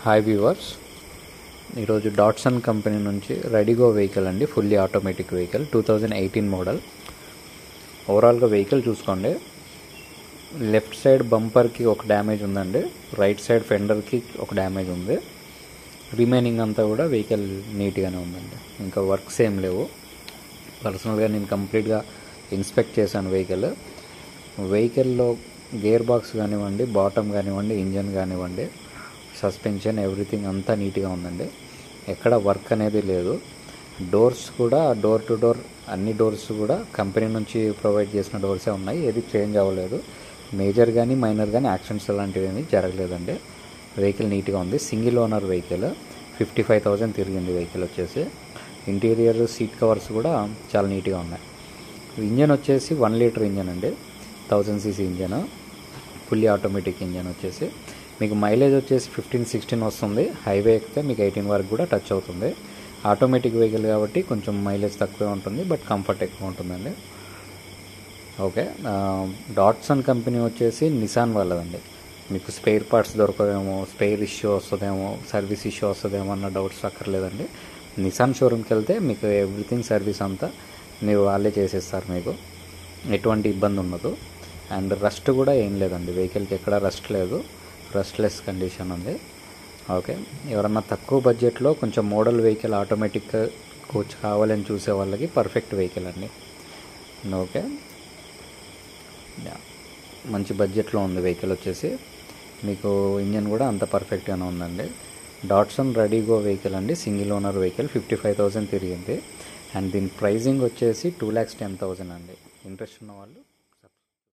Hi viewers, ఈరోజు Datsun company నుంచి redi-GO vehicle అండి. Fully automatic vehicle 2018 model. ఓవరాల్గా వెహికల్ చూసుకోండి. లెఫ్ట్ సైడ్ బంపర్కి ఒక డ్యామేజ్ ఉందండి, రైట్ సైడ్ ఫెండర్కి ఒక డ్యామేజ్ ఉంది. రిమైనింగ్ అంతా కూడా వెహికల్ నీట్గానే ఉందండి. ఇంకా వర్క్స్ ఏం లేవు. పర్సనల్గా నేను కంప్లీట్గా ఇన్స్పెక్ట్ చేశాను వెహికల్లో గేర్ బాక్స్ కానివ్వండి, బాటమ్ కానివ్వండి, ఇంజన్ కానివ్వండి, సస్పెన్షన్, ఎవ్రీథింగ్ అంతా నీట్గా ఉందండి. ఎక్కడ వర్క్ అనేది లేదు. డోర్స్ కూడా డోర్ టు డోర్ అన్ని డోర్స్ కూడా కంపెనీ నుంచి ప్రొవైడ్ చేసిన డోర్సే ఉన్నాయి. ఏది చేంజ్ అవ్వలేదు. మేజర్ కానీ మైనర్ కానీ యాక్సిడెంట్స్ అలాంటివి ఏమీ జరగలేదండి. వెహికల్ నీట్గా ఉంది. Single owner vehicle. 55,000 తిరిగింది వెహికల్ వచ్చేసి. ఇంటీరియర్ సీట్ కవర్స్ కూడా చాలా నీట్గా ఉన్నాయి. ఇంజన్ వచ్చేసి 1 లీటర్ ఇంజన్ అండి, 1000 cc engine, fully automatic engine వచ్చేసి. మీకు మైలేజ్ వచ్చేసి 15-16 వస్తుంది. హైవే ఎక్కితే మీకు 18 వరకు కూడా టచ్ అవుతుంది. ఆటోమేటిక్ వెహికల్ కాబట్టి కొంచెం మైలేజ్ తక్కువే ఉంటుంది, బట్ కంఫర్ట్ ఎక్కువ ఉంటుందండి. ఓకే, డాట్సన్ కంపెనీ వచ్చేసి నిసాన్ వాళ్ళదండి. మీకు స్పేర్ పార్ట్స్ దొరకదేమో, స్పేర్ ఇష్యూ వస్తుందేమో, సర్వీస్ ఇష్యూ వస్తుందేమో అన్న డౌట్స్ అక్కర్లేదండి. నిసాన్ షోరూమ్కి వెళ్తే మీకు ఎవ్రీథింగ్ సర్వీస్ అంతా మీరు వాళ్ళే చేసేస్తారు. మీకు ఎటువంటి ఇబ్బంది ఉండదు. అండ్ రస్ట్ కూడా ఏం లేదండి, వెహికల్కి ఎక్కడ రస్ట్ లేదు. రస్ట్లెస్ కండిషన్ ఉంది. ఓకే, ఎవరన్నా తక్కువ బడ్జెట్లో కొంచెం మోడల్ వెహికల్ ఆటోమేటిక్ కోచ్ కావాలని చూసే వాళ్ళకి పర్ఫెక్ట్ వెహికల్ అండి. ఓకే, మంచి బడ్జెట్లో ఉంది వెహికల్ వచ్చేసి. మీకు ఇంజన్ కూడా అంత పర్ఫెక్ట్గానే ఉందండి. డాట్సన్ రెడీగో వెహికల్ అండి, సింగిల్ ఓనర్ వెహికల్. 55,000 తిరిగింది. అండ్ దీని ప్రైజింగ్ వచ్చేసి 2,10,000 అండి. ఇంట్రెస్ట్ ఉన్న వాళ్ళు